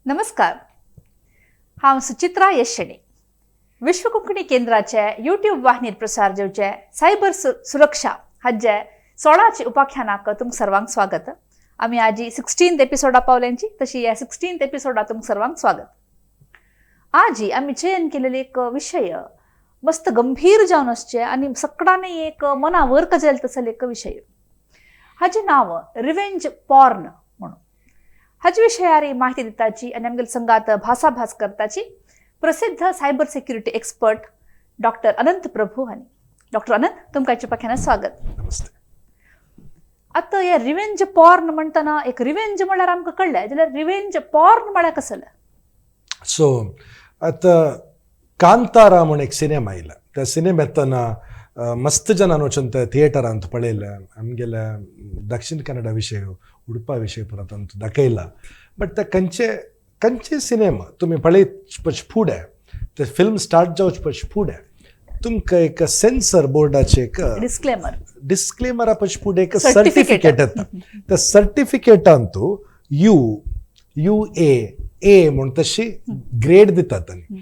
नमस्कार. हांव सुचित्रा यशणे. विश्व कोंकणी केंद्राचे यूट्यूब वाहिनीर प्रसार जेवचे सायबर सुरक्षा हाजे 16चे उपाख्यानाक तुमकां सर्वांक स्वागत. आमी आजी 16th एपिसोडा पावल्यांची, तशी ह्या 16th एपिसोडा तुमकां सर्वांक स्वागत. आजी आमी चयन केलेले एक विषय मस्त गंभीर जावन आसचे आनी सगळ्यांनी एक मना वर कजेल तसले एक विषय. हाजे नाव रिवेंज पॉर्न म्हणून. हाजे विशयारी माहिती दिताची आनी आमगेले संगात भासाभास करताची प्रसिद्ध सायबर सिक्युरिटी एक्सपर्ट डॉक्टर अनंत प्रभू हांणी. डॉक्टर अनंत, तुमकां हाच्या पाख्यान स्वागत. नमस्ते. आता हे रिवेंज पॉर्न म्हणटना एक रिवेंज म्हळ्यार आमकां कळ्ळें, जाल्यार रिवेंज पॉर्न म्हळ्यार कसलें? सो आता कांतारा म्हणून एक सिनेमा आयला. त्या सिनेमांतना मस्त जनान वचून त्या थिएटरांत पळयल्या. आमगेल्या दक्षिण कन्नडा विशय उडपा विशय पुरो तातूंत दाखयला. बट ते खंयचे सिनेमा तुमी पळयच फुडें, ते फिल्म स्टार्ट जावचे पयस फुडें तुमकां एक सेन्सर बोर्डाचे एक डिस्क्लेमरा पयस फुडें एक सर्टिफिकेट येता. त्या सर्टिफिकेटान तूं UA म्हणून तशी ग्रेड दितात आनी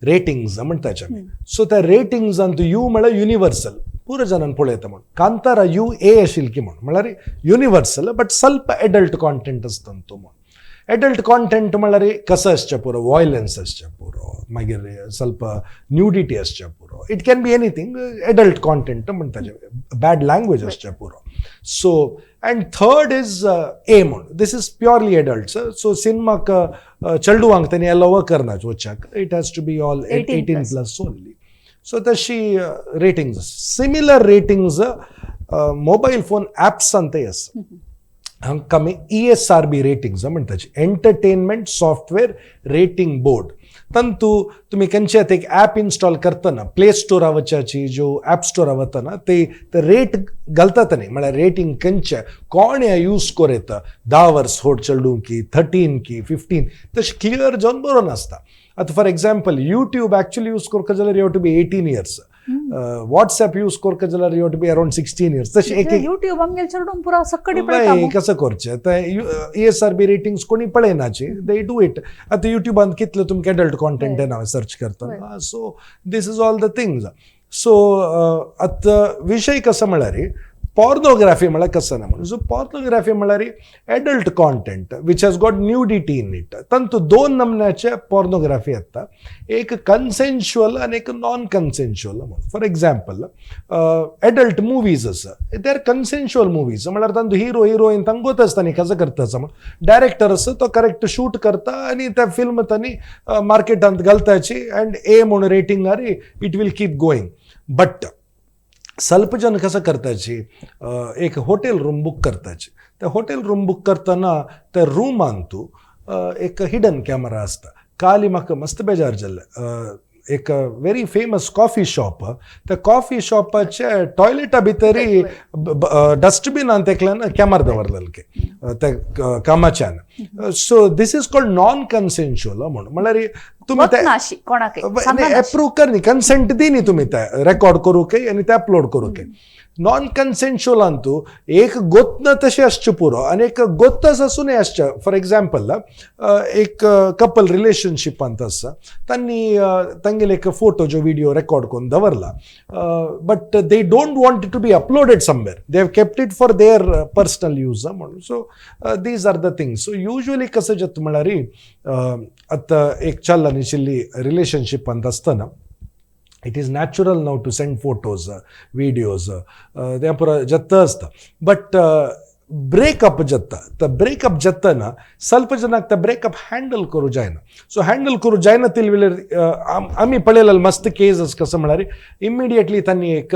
रेटिंग्स म्हणटाचे आमी. सो त्या रेटिंग्जान तूं यू म्हळ्यार युनिवर्सल, पुरो जनान पळयता म्हणून. कांतारा UA आशिल्ली की म्हळ्यार युनिवर्सल बट ಸ್ವಲ್ಪ एडल्ट कॉन्टेंट आसता तो म्हण. एडल्ट कॉन्टेंट म्हळ्यार कसं आसचें पुरो, वॉयलन्स आसचें पुरो, मागीर ಸ್ವಲ್ಪ न्यूडिटी आसचें पुरो. It can be anything. Adult content म्हणटाचे, बॅड लँग्वेज आसचें पुरो. So and third is A म्हण. This is purely adults. So सिनेमाक चेडवांक तेणी अलाव करना वचपाक. It has to be all 18+ only. So तशी ratings. Similar ratings mobile phone ॲप्सांतय आसा. हांकां आमी ESRB रेटिंग्स म्हणटाची, एंटरटेनमेंट सॉफ्टवेअर रेटिंग बोर्ड. तंतू तुम्ही खंयचे एक ॲप इन्स्टॉल करतना प्ले स्टोरा वचाची, जो ॲप स्टोरा वतना ते रेट घालतात न्ही, म्हळ्यार रेटिंग खंयचे कोण यूज कोरयता, 10 वर्स होड चेडूं की 13 की 15 तशें क्लियर जावन बरोवन आसता. आतां for example YouTube actually use करता जाल्यार you have to be 18 years. WhatsApp use करता जाल्यार you have to be around 16 years. तशें एक यूट्यूब आमगेले चेडूं पुरो सक्कडी पळयता. कसं करचें ते ESRB रेटिंग्स कोणी पळयनाची, दे डू इट. आतां युट्यूबान कितले तुमकां एडल्ट कॉन्टेंट येना सर्च करता. So this is all the things. So आतां विशय कसो म्हळ्यार पॉर्नोग्राफी म्हळ्यार कसं ना म्हणून. सो पॉर्नोग्राफी म्हळ्यार adult content which has got nudity in it. तातूंत 2 नमन्याचे पॉर्नोग्राफी येता, एक कन्सेन्शुअल आनी एक नॉन कन्सेन्शुअल म्हणून. फॉर एग्जाम्पल एडल्ट मुवीज आसा, दे आर कन्सेन्शुअल मुवीज. म्हळ्यार तातूंत हिरो हिरोईन तांकां गोत आसता न्ही कसं करता म्हणून. डायरेक्टर आसा तो करेक्ट शूट करता आनी त्या फिल्म तांणी मार्केटांत घालताची अँड A म्हणून रेटिंगार it will keep going. But ಸ್ವಲ್ಪ ಜನ कसं करताची, एक होटेल रूम बुक करताची. त्या होटेल रूम बुक करतना त्या रूमान तूं एक हिडन कॅमेरा आसता. काली म्हाका मस्त बेजार जाल्लें. एक व्हेरी फेमस कॉफी शॉप, त्या कॉफी शॉपाच्या टॉयलेटा भितरी डस्टबिनान तेकल्यान कॅमेरा दवरलेले त्या कामाच्यान. So this is called non consensual म्हणून. म्हळ्यार तुम्ही एप्रूव्ह कर न्ही, कन्सेंट दी न्ही तुम्ही ते रेकॉर्ड करूंक आनी ते अपलोड करूंक. नॉन कन्सेन्शुअलान तूं एक गोतन तशें आसचें पुरो आनी एक गोत्तस आसूनय आसचें. फॉर एग्जाम्पल एक कपल रिलेशनशिपांत आसा, तांणी तांगेले एक फोटो जो व्हिडिओ रेकॉर्ड करून दवरला, but they don't want it to be uploaded somewhere. They have kept it for their personal use म्हणून. So these are the things. So usually कसं जाता म्हळ्यार आतां एक चल्लानी रिलेशनशिपांत आसतना it is natural now to send photos, videos, ते पुरो जत्ता आसता. बट ब्रेकअप जाता. तर ब्रेकअप जातना ಸ್ವಲ್ಪ जनाक ते ब्रेकअप हँडल करूं जायना. सो हँडल करूं जायना तिल वेळेर आमी पळयलेले मस्त केस कसं म्हळ्यार इमिडिएटली तांणी एक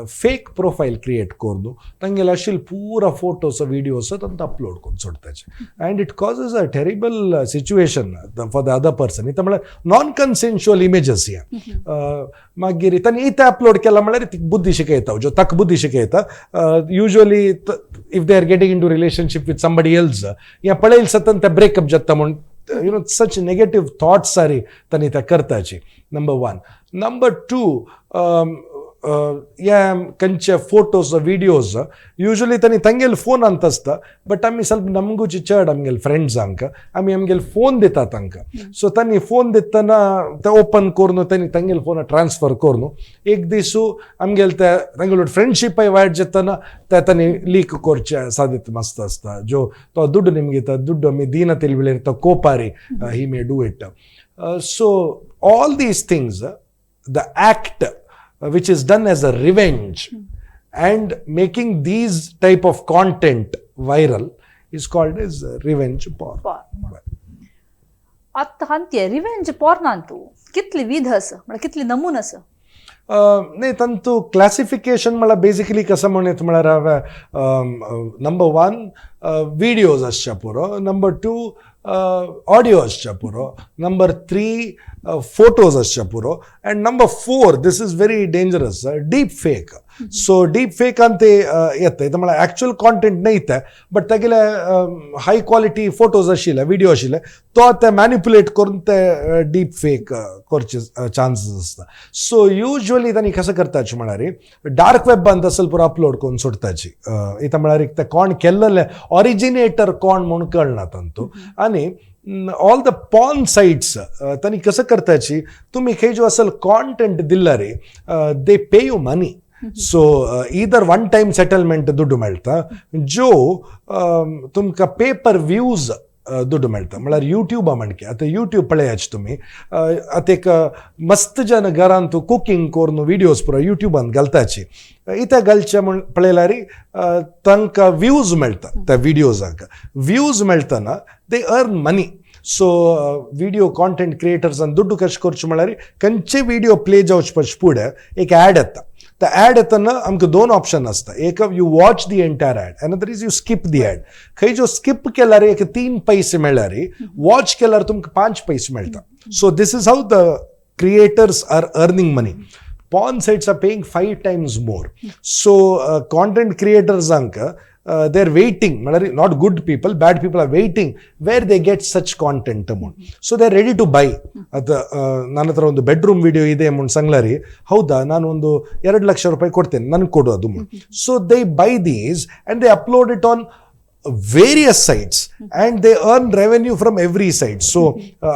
फेक प्रोफायल क्रिएट करून तांगेले आशिल्ले पुरा फोटोस व्हिडिओस तांकां अपलोड करून सोडताचे. And it causes a terrible situation for the other person. इथं म्हळ्यार नॉन कन्सेन्शुअल इमेजीस ह्या. मागीर तांणी इथं अपलोड केला म्हळ्यार ती बुद्धी शिकयता, जो ताका बुद्धी शिकयता. Usually if they are getting into relationship with somebody else, या पळयल सतन ते ब्रेकअप जाता म्हणून such negative thoughts are तांणी त्या करताची. नंबर 1. नंबर 2, या खंयचे फोटोज विडियोज यूजुअली तांणी तांगेल फोन अंत आसता बट आमी ಸ್ವಲ್ಪ नमगूची चड आमगेल फ्रेंड्सांक आमी आमगेल फोन दिता तांकां सो तांणी फोन दितना ते ओपन करून तांणी तांगेल फोन ट्रान्सफर करून एक दिसू आमगेल ते तांगेल फ्रेंडशीप वायट जेतना ते तांणी लीक करचे सादित मस्त आसता जो तो ದುಡ್ಡು ನಿಮಗಿತ ದುಡ್ಡು ಆಮಿ ದೀನ ತಿಳಿವಿಳಿರ್ತ ಕೋಪಾರಿ he may do it so all these things the act which is done as a revenge and making these type of content viral is called as revenge porn. आता हांती रिवेंज पॉर्नांतू कितली विध आसा म्हणजे कितली नमून आसा नाही तंतु क्लासिफिकेशन मला बेसिकली कसं म्हणत म्हळ्यार नंबर 1 विडियोज आसचे पुरो नंबर 2 ऑडियो आसचे पुरो नंबर 3 फोटोज आसचे पुरो end number 4 this is very dangerous deep fake so deep fake ಅಂತ येता ಇದು मला ॲक्च्युअल कॉन्टेंट नाही ते बट तेगेले हाय क्वालिटी फोटोज आशिल्ले विडियो आशिल्ले तो ते मॅनिपुलेट करून ते डीप फेक करचे चान्सेस आसता सो युजुअली तांणी कसं करताची म्हळ्यार डार्क वेब ಅಂತ ಸ್ವಲ್ಪ अपलोड करून सोडताची इता म्हळ्यार ते कोण केल्ले ऑरिजिनेटर कोण म्हणून कळना तंतू आणि ऑल द पॉर्न साइट्स तांणी कसं करताची तुम्ही खंय जो असल कॉन्टेंट दिल्ला रे they pay you money so इधर वन टाइम सेटलमेंट दुड्डू मेळटा जो तुमकां पे पर व्यूज दुड्डू मेळटा म्हळ्यार युट्यूबा म्हणके आतां युट्यूब पळयाच तुमी आतां एक मस्त जन घरांत कुकिंग करून विडियोज पुरो युट्यूबान घालताची इथे घालचे म्हण पळयल्यार तांकां व्यूज मेळटा त्या विडियोजाक व्यूज मेळटना they earn money so video content क्रिएटर्सान दुड्डू कशें करचें म्हळ्यार खंयचे विडियो प्ले जावचे फुडें एक ॲड येता the ad येतना आमकां दोन ऑप्शन आसता एक you watch the entire ad another is you skip the ad खंय जो स्किप केल्यार एक 3 पैसे मेळ्ळ्यार वॉच केल्यार तुमकां 5 पैसे मेळटा so this is how the creators are earning money porn sites are paying 5 times more so content creators they're waiting not good people bad people are waiting where they get such content so they're ready to buy ನನ್ನ ಹತ್ರ ಒಂದು bedroom video ಇದೆ ಮುಂದೆ ಸಂಗ್ಲಾರಿ ಹೌದಾ ನಾನು ಒಂದು 2 ಲಕ್ಷ ರೂಪಾಯಿ ಕೊಡ್ತೇನೆ ನನಗೆ ಕೊಡು ಅದು so they by these and they upload it on various sites and they earn revenue from every site so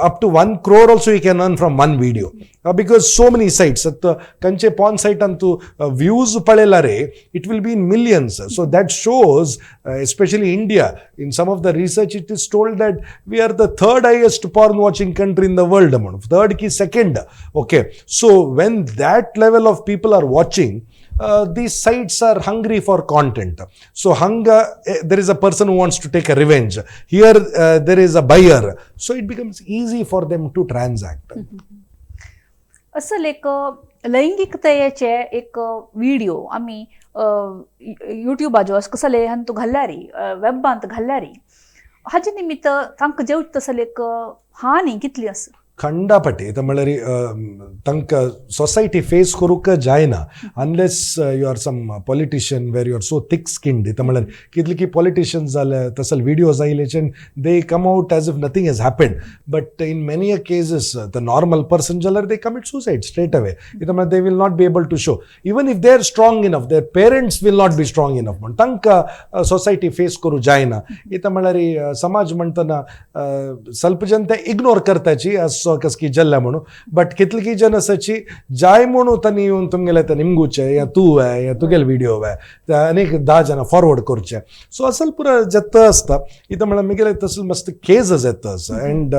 up to 1 crore also you can earn from one video because so many sites at kanche porn site antu views palelare it will be in millions so that shows especially India in some of the research it is told that we are the third highest porn watching country in the world third ki second okay so when that level of people are watching these sites are hungry for content so hunger there is a person who wants to take a revenge here there is a buyer so it becomes easy for them to transact असं एक लैंगिकतेचे एक video आम्ही युट्यूबाचो कसले हांतू घाल्ल्यारी वेबांत घाल्ल्यारी हाजे निमित्त तांकां जेवच तसले एक हानी कितली आसा खंडापटी म्हळ्यार तांकां सोसायटी फेस करूंक जायना unless you are some politician where you are so thick skinned म्हळ्यार कितले की पॉलिटिशियन्स जाले तसल विडियोज आयलेचे they come out as if nothing has happened but in many a cases the normal person जाल्यार they commit suicide straight away म्हळ्यार they will not be able to show even if they are strong enough their parents will not be strong enough म्हण तांकां society face करूं जायना म्हळ्यार समाज म्हणटना ಸ್ವಲ್ಪ जन ते इग्नोर करताची कसकी जल्ला म्हणू बट कितली जन असाची जाय म्हणू तनी येऊन तुमगेले ते निमगूचे या तू आहे या तुगेल व्हिडिओ आहे अनेक 10 जन फॉरवर्ड करचे सो असल पुरा जत्त असता इथं मला मिगेले तसल मस्त केसेस येतस अँड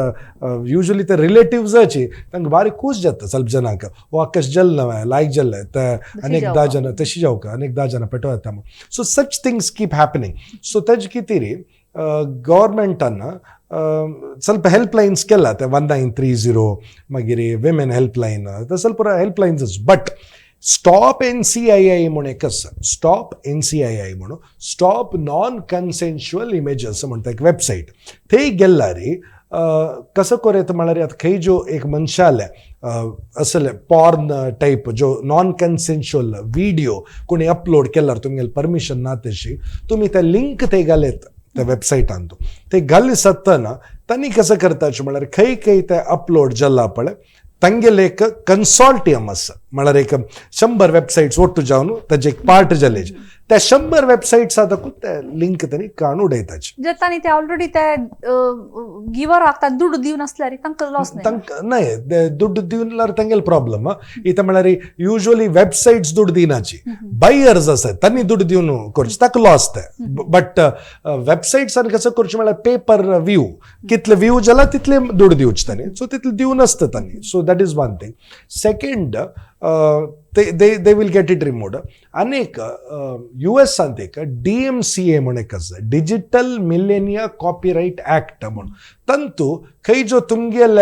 युजुअली ते रिलेटिव्स अची तांकां बारी खूश जाता ಸ್ವಲ್ಪ जनाक वो आकाश जल्ला लायक जल्ला ते अनेक 10 जन तशी जाऊ का अनेक 10 जन पेटो येता so such things keep happening so तेज कितीरी गव्हर्मेंटान ಸ್ವಲ್ಪ ಹೆಲ್ಪ್ಲೈನ್ಸ್ केला ते 1930 मागीर विमेन हेल्पलायन ते ಸ್ವಲ್ಪ हेल्पलायन्स बट स्टॉप NCII म्हणून एक आसा स्टॉप NCII म्हणून स्टॉप नॉन कन्सेन्शुअल इमेजेस म्हणटा एक वेबसायट थंय गेल्यार कसं करेत म्हळ्यार आतां खंय जो एक मनशाले असले पॉर्न टाईप जो नॉन कन्सेन्शुअल व्हिडिओ कोणी अपलोड केल्यार तुमगेले परमिशन ना तशी तुम्ही ते लिंक थंय घालेत त्या वेबसायटान ते घाली सत्तना तांणी कसं करताचे म्हळ्यार खंय खंय ते अपलोड जल्ला पळय तांगेले एक कन्सॉर्टियम आसा म्हळ्यार एक 100 वेबसायट्स ओट्टू जावन ताजे एक पार्ट जालेज त्या 100 वेबसायट्स आताकूच ते लिंक तांणी काडून उडयताचे जे तांणी ते ऑलरेडी ते गिवर आसता दुड्ड दिवन आसल्यार तांकां लॉस न्हय दुड्ड दिवल्यार तांगेलो प्रॉब्लम इता म्हळ्यार युजली वेबसायट्स दुड्ड दिनाची बायर्स आसात तांणी दुड्ड दिवन करचे ताका लॉस ते बट वेबसायट्सान कसं करचें म्हळ्यार पेपर व्यू कितले व्यू जाला तितले दुड्ड दिवचे तांणी सो तितले दिवन आसता तांणी so that is one thing second they will get it removed. अनेक US सांत एक DMCA म्हण एक आसा डिजिटल मिलेनिया कॉपीराइट एक्ट म्हणून तंतू खंय जो तुमगेल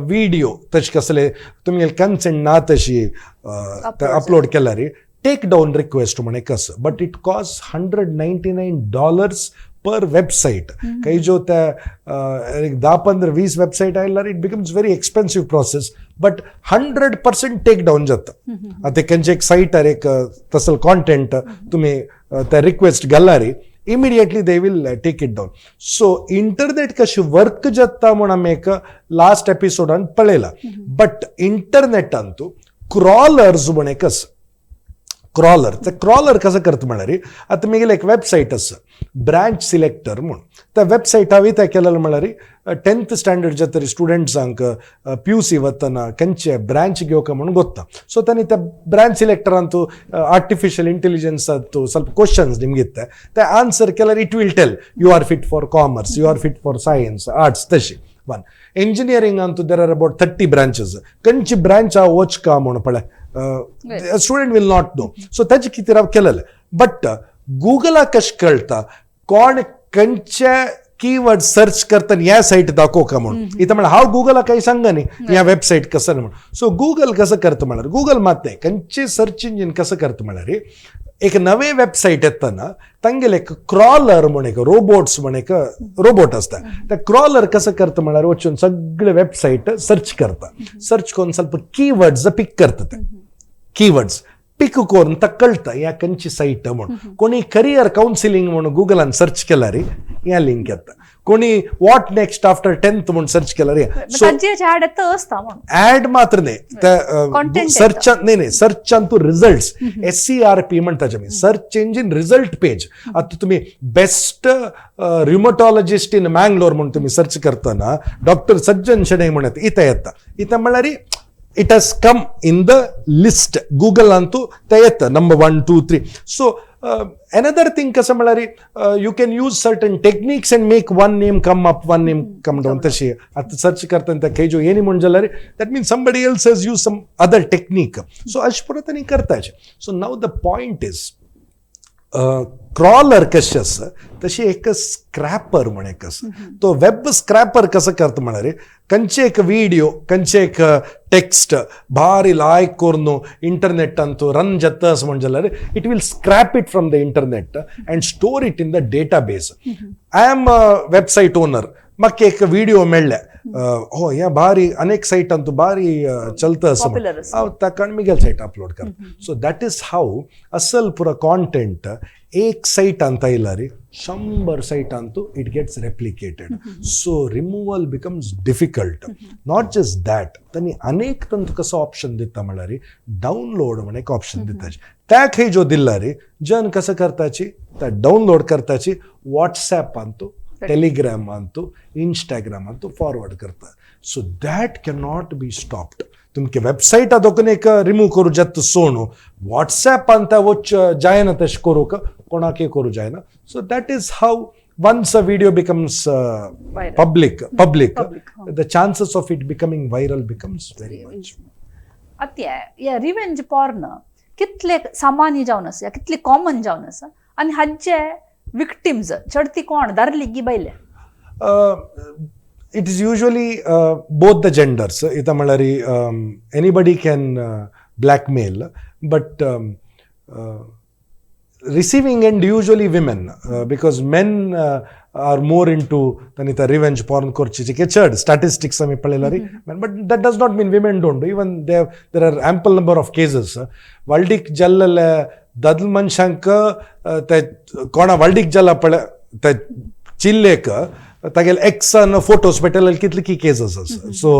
व्हिडिओ तशें कसले तुमगेल कन्सेंट ना तशी अपलोड केल्यार टेक डावन रिक्वेस्ट म्हण एक आसा बट इट कॉस्ट $199 पर वेबसाइट कई जो 10-15-20 वेबसाइट आयल्यार it becomes very expensive process but 100% take down जाता आता खंयचे एक साइटार एक तसल कॉन्टेंट तुम्ही त्या रिक्वेस्ट घाल्यार immediately they will take it down so internet कशी वर्क जाता म्हण आमी एक लास्ट एपिसोडान पळयला बट इंटरनेटांतू क्रॉलर्स म्हण एक आसा क्रॉलर कसं करता म्हळ्यार आता मुगेले एक वेबसायट आसा ब्रांच सिलेक्टर म्हणून त्या वेबसायटा वयता केलेलो म्हळ्यार 10th स्टँडर्डच्या तरी स्टुडंट्सांक PUC वतना खंयचे ब्रांच घेवका म्हणून गोत्ता सो तांणी त्या ब्रांच सिलेक्टरान तूं आर्टिफिशियल इंटेलिजन्सात तूं ಸ್ವಲ್ಪ क्वेश्चन्स निमगिता ते आन्सर केल्यार it will tell you are fit for commerce you are fit for science arts तशी वन इंजिनियरिंगांतू देर आर अबाउट 30 ब्रांचेस खंयची ब्रांच हांव वचका म्हणून पळय student will not know so ताचे कितें हांव केलेलें बट गुगलाक कशें कळटा कोण खंयचे कीवर्ड सर्च करता ह्या सायट दाखोवका म्हणून इथं म्हळ्यार हांव गुगलाक काही सांगा न्ही ह्या वेबसायट कसं म्हणून सो गुगल कसं करता म्हळ्यार गुगल मात खंयचे सर्च इंजीन कसं करता म्हळ्यार एक नवे वेबसायट येतना तांगेले एक क्रॉलर म्हण एक रोबोट्स म्हण एक रोबोट आसता त्या क्रॉलर कसं करता म्हळ्यार वचून सगळे वेबसायट सर्च करता सर्च करून ಸ್ವಲ್ಪ कीवर्ड्स पिक करता ते कीवर्ड्स पिक करून ताका कळटा ह्या खंयची सायट म्हणून कोणी करियर काउन्सिलिंग म्हणून गुगलान सर्च केल्यार ह्या लिंक येता कोणी व्हॉट नेक्स्ट आफ्टर 10th म्हणून सर्च केल्यार ऍड मात्र न्ही सर्च नाही सर्चान तू रिझल्ट्स SERP म्हणटाचे आमी सर्च इंजिन रिझल्ट पेज आता तुम्ही बेस्ट रिमोटॉलॉजिस्ट इन मँगलोर म्हणून तुम्ही सर्च करतना डॉक्टर सज्जन शेणे म्हणत इथं येता इथं म्हळ्यार it has come in the list Google अंतु ते येता number 1 2 3 so another thing कसं म्हळ्यार you can use certain techniques and make one name come up one name come down तशी आता सर्च करतना त्या जो येनी म्हण जाल्यार that means somebody else has used some other technique so अशें परतनी करताचे so now the point is crawler कशी आसा तशी एक स्क्रॅपर म्हण एक आसा तो वेब स्क्रॅपर कसं करता म्हळ्यार खंयचे एक व्हिडिओ खंयचे एक टेक्स्ट भारी लायक करून इंटरनेटान तो रन जाता असं म्हण जाल्यार it will scrap it from the internet and store it in the database I am website owner म्हाका एक व्हिडिओ मेळ्ळे हो ह्या भारी अनेक सायटान तू भारी चलता असं हांव ताका मुगेल सायट अपलोड करता सो दॅट इज हाऊ असल पुरो कॉन्टेंट एक सायटान आयल्यार 100 सायटांतू it gets replicated so removal becomes difficult not just that तांणी अनेक तंतू कसो ऑप्शन दिता म्हळ्यार डावनलोड म्हण एक ऑप्शन दिताचे त्या खंय जो दिल्यार जन कसं करताची त्या डावनलोड करताची व्हॉट्सॲपांतू टेलिग्राम अंतु इंस्टाग्राम अंतु फॉरवर्ड करता so that can not be stopped तुमके वेबसाइट अदोकने रिमूव करू जत सोनु व्हाट्सएप अंत वच जायना तश करू कोणाके करू जायना so that is how once a video becomes public the chances of it becoming viral becomes very much अत्या या रिवेंज पॉर्न कितले सामान्य जावन आसा कितले कॉमन जावन आसा आनी हाचे विक्टिम्स चढती कोण दारली गी बायले it is usually both the genders ita malari anybody can blackmail but receiving end usually women because men are more into tanita revenge porn korchiche ke chad statistics ame palelari but that does not mean women don't do even there are ample number of cases waldik jallale dadl manshanka te kona waldik jalla pale te चिल्लेक तागेल एक्सान photos पेटल कितले की cases आसा so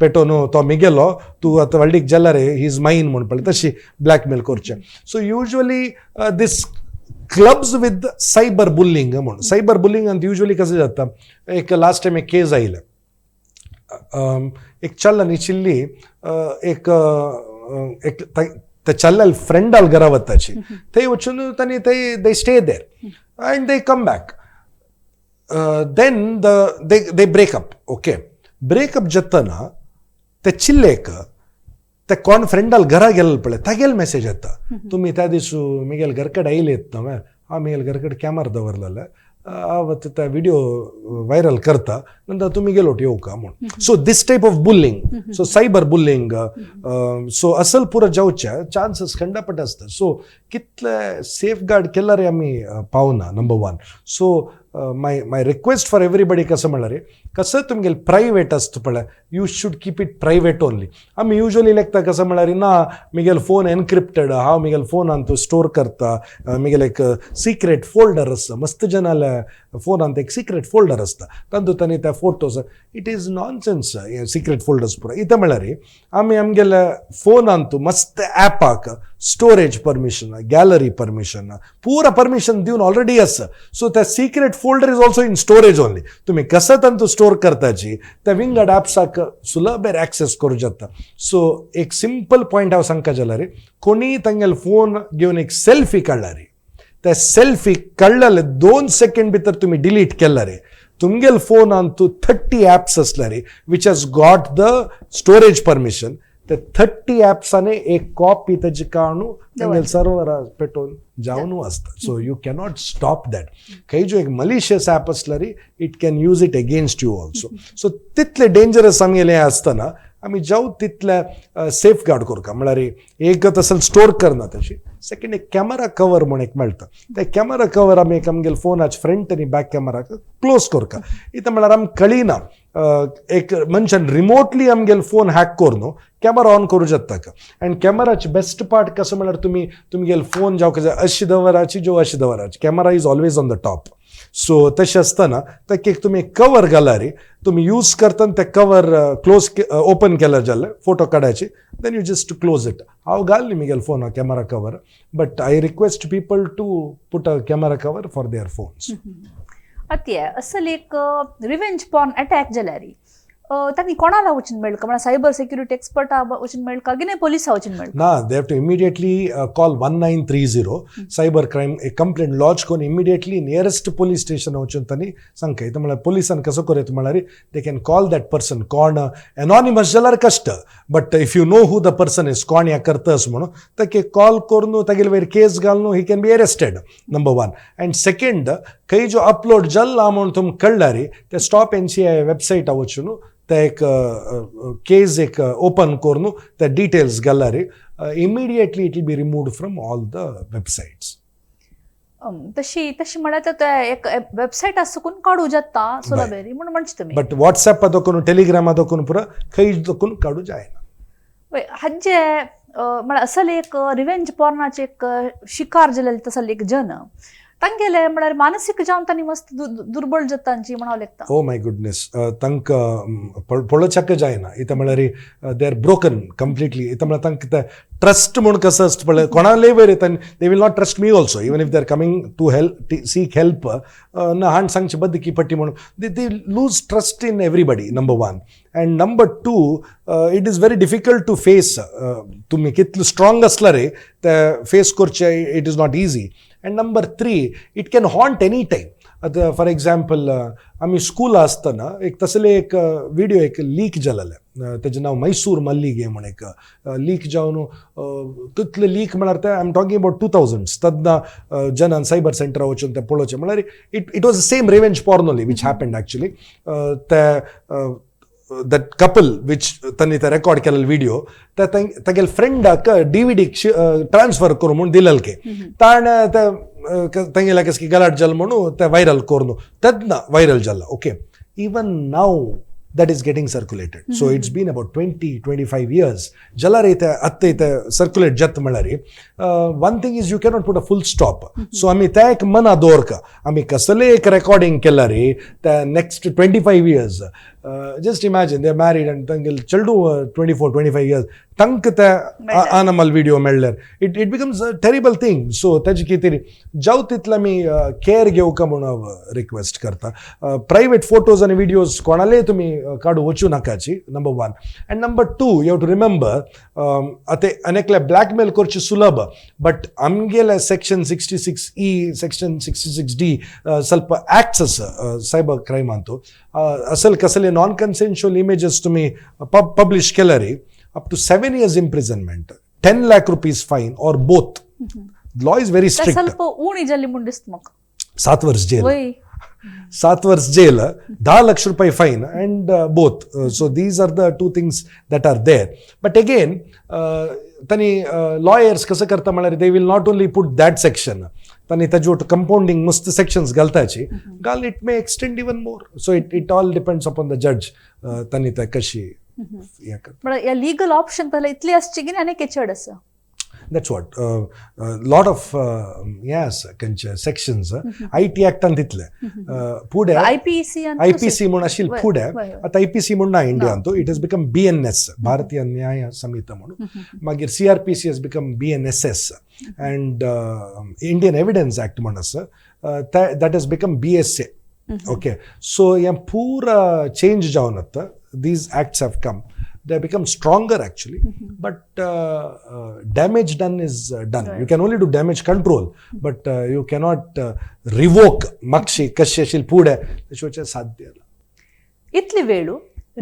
Patton तो मिगेलो तूं आतां व्हडलीक जाल्यार ही इज माइन म्हण पळय तशी ब्लॅकमेल करचे so usually these clubs with cyber bullying म्हणून सायबर बुलिंगांत युजली कशें जाता एक लास्ट टायम एक केस आयले एक चल्लानी चिल्ली एक ते चल्लाल फ्रेंडाल घरा वताची थंय वचून तांणी they stay there and they come back then they break up okay breakup जातना ते चिल्लेक ते कोण फ्रेंडाल घरा गेले पळय तागेल मेसेज येता तुमी त्या दिसू मिगेल घर कडेन आयलेत न्हय हांव मिगेल घर कडेन कॅमेरा दवरलेले हांव ते व्हिडिओ व्हायरल करता नंतर तुमी गेलोट येवं का म्हूण so this type of bullying so cyber bullying so असल पुरो जावचे चान्सेस खंडापट आसता सो कितले सेफ गार्ड केल्यार आमी पावना number one so my request for everybody कसं म्हणल्यार कसं तुमगेल प्रायवेट आसता पळय you should keep it private only आमी युजली लेखता कसं म्हणल्यार ना मिगेल फोन एनक्रिप्टेड हांव मिगेल फोनान तूं स्टोर करता मिगेल एक सिक्रेट फोल्डर आसता मस्त जनाल्या फोनांत एक सिक्रेट फोल्डर आसता तातूंत तांणी त्या photos it is nonsense secret folders पुरो इता म्हणल्यार आमी आमगेल्या फोनांत मस्त ॲपाक स्टोरेज परमिशन गॅलरी परमिशन पुरा परमिशन दिवन ऑलरेडी आसा सो त्या secret folder is also in storage only तुम्ही कसं तांतू स्टोर करताची त्या विंगड ॲप्साक सुलभेर ॲक्सेस करूं जाता सो एक सिंपल पॉयंट हांव सांगता जाल्यार कोणी तांगेल फोन घेवन एक सेल्फी काडल्यार त्या सेल्फी काडलेले 2 सेकंड भितर तुम्ही डिलीट केल्यार तुमगेल फोनांत 30 ॲप्स असल्यार which has got the storage permission ते 30 ॲप्सांनी एक कॉपी ताची काडून तांगेल सर्वरार पेटोवन जावनू आसता so you cannot stop that खंय जो एक मलिशियस ॲप असल्यार it can use it against you also so तितले डेंजरस आमगेलें हें आसतना आमी जाऊ तितले सेफ गार्ड करता म्हळ्यार एक तसल स्टोर करना तशी सेकंड एक कॅमेरा कवर म्हूण एक मेळटा ते कॅमेरा कवर आमी एक आमगेल फोनाचे फ्रंट आनी बॅक कॅमेराक क्लोज करता इता म्हळ्यार आमकां कळिना एक मनशान रिमोटली आमगेल फोन हॅक करून कॅमेरा ऑन करूं जाता आनी कॅमेराची बेस्ट पार्ट कसं म्हळ्यार तुमी तुमगेल फोन जावं अशी दवराची जो अशी दवराची camera is always on the top so तशें आसतना ताका एक तुमी कवर घाल्यार तुमी यूज करतना ते कवर क्लोज ओपन केल्यार जाल्यार फोटो काडचे then you just close it हांव घालली मिगेल phone camera cover but I request people to put a camera cover for their phones अत्य असल एक रिवेंज पॉर्न अटॅक जाल्यार तांणी कोणाला वचून मेळका म्हळ्यार सायबर सिक्युरिटी एक्सपर्टा वचून मेळका की नाही पोलिसा वचून मेळका ना they have to immediately call 1930 cyber crime एक कंप्लेंट लॉन्च करून इमिडिएटली नियरेस्ट पोलीस स्टेशन वचून तांणी सांगता इथं म्हळ्यार पोलिसान कसो करता म्हळ्यार they can call that person कोण एनॉनिमस जाल्यार कश्ट but if you know who the person is कोण ह्या करतस म्हणून ताका कॉल करून तागेले वयर केस घालून he can be arrested number one and second खंय जो अपलोड जाल्ला म्हणून तुमकां कळल्यार ते स्टॉप NCI वेबसायटा वचून ते एक केस एक ओपन करून ते डिटेल्स घाल्यार immediately it will be removed from all the websites तशी म्हळ्यार ते एक वेबसाइट आसकून काडू जाता सुलभेरी म्हणून म्हणचे तुमी बट व्हॉट्सॲप दोकून टेलिग्रामा दोकून पुरो खंय दोकून काडू जायना हाजे म्हळ्यार असल एक रिवेंज पॉर्नाचे एक शिकार जालेले तसल एक जन तांगेले म्हळ्यार मानसीक जावन तांणी मस्त दुर्बळ जातांची म्हणाव लेखता ओ माय गुडनेस तांकां पळोवच्याक जायना इता म्हळ्यार दे आर ब्रोकन कंप्लिटली इता म्हळ्यार तांकां ट्रस्ट म्हूण कसो आसता पळय कोणालेय वयर येता they will not trust me also even if they are coming to help seek help ना हांड सांगचे बद्द की पट्टी म्हणून they lose trust in everybody number one and number two it is very difficult to face तुमी कितलो strong आसला रे ते फेस करचे it is not easy and number 3 it can haunt any time आतां फॉर एग्जाम्पल आमी school आसतना एक तसले एक व्हिडिओ एक लीक जालेले तेजें नांव मैसूर मल्लिगे म्हण एक लीक जावन तितले लीक म्हळ्यार ते I am talking about 2000s तद्ना जनान सायबर सेंटरा वचून ते पळोवचें म्हळ्यार it was the same revenge porn only which happened actually ते that couple which तांणी ते रेकॉर्ड केलेलो व्हिडिओ ते तागेल फ्रेंडाक DVD ट्रान्सफर करून म्हणून दिलेले ताणें ते तांगेल्या कसकी गलाट जाल म्हणून ते व्हायरल करून तेन्ना व्हायरल जाला okay even now that is getting circulated. So it's been about 20-25 years. Jalarite atte circulate jat malari. One thing is you cannot put a full stop. So ami tak mana dorka. Ami kasale ek recording kellari the next 25 years. Just imagine they're married and tangal chaldu 24-25 years. Tankta animal video melder. It becomes a terrible thing. So tajki teri jautit care geu kamuna request karta. Private photos and videos konale tumi kadu vachu nakachi, number one. And number two, you have to remember ate anekle blackmail korchi sulaba, but amgela section 66E, section 66D ಸ್ವಲ್ಪ acts cyber crime antu asal kasale non consensual images to me publish kellari up to 7 years imprisonment, 10 lakh rupees fine or both. Law is very strict. ಸ್ವಲ್ಪ ಊಣಿ ಜಲ್ಲಿ ಮುಂಡಿಸ್ತು ಮಕ್ಕ 7 ವರ್ಷ jail. Y 7 ವರ್ಷ jail, 10 lakh rupees fine and both. So these are the two things that are there. But again, tani lawyers kasa karta malari, they will not only put that section. Tani tajot compounding must sections galtachi. Gal it may extend even more. So it all depends upon the judge. Tani ta kashi. But legal option ತಲೆ ಇತ್ಲಿ ಅಷ್ಟಿಗಿನ ಅನೇಕ ಚಡಸ. That's what lot of yes sections IT Act antitle pude IPC munashil pude at IPC munna India antu it has become BNS, Bharatiya Nyaya Samhita manu. Magir CRPC has become BNSS and Indian Evidence Act manas that has become BSA. Okay, so yam pura change jaunata, these acts have come. They become stronger actually, but damage done is done. Right. You can only do damage control, but you cannot revoke makshi kasheshil pude which is sadhya. इतली वेळू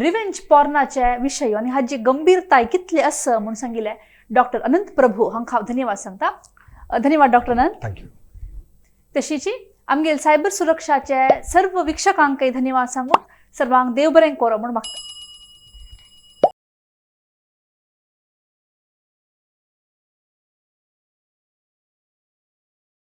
revenge पॉर्नाचे विषय आणि हाजी गंभीरताय कितली अस म्हणून सांगिले doctor अनंत प्रभू हांका धन्यवाद सांगता. धन्यवाद डॉक्टर अनंत. Thank you. तशीची आमगेल सायबर सुरक्षाचे सर्व वीक्षकांकय धन्यवाद सांगून सर्वांक देव बरें करो म्हण मागता.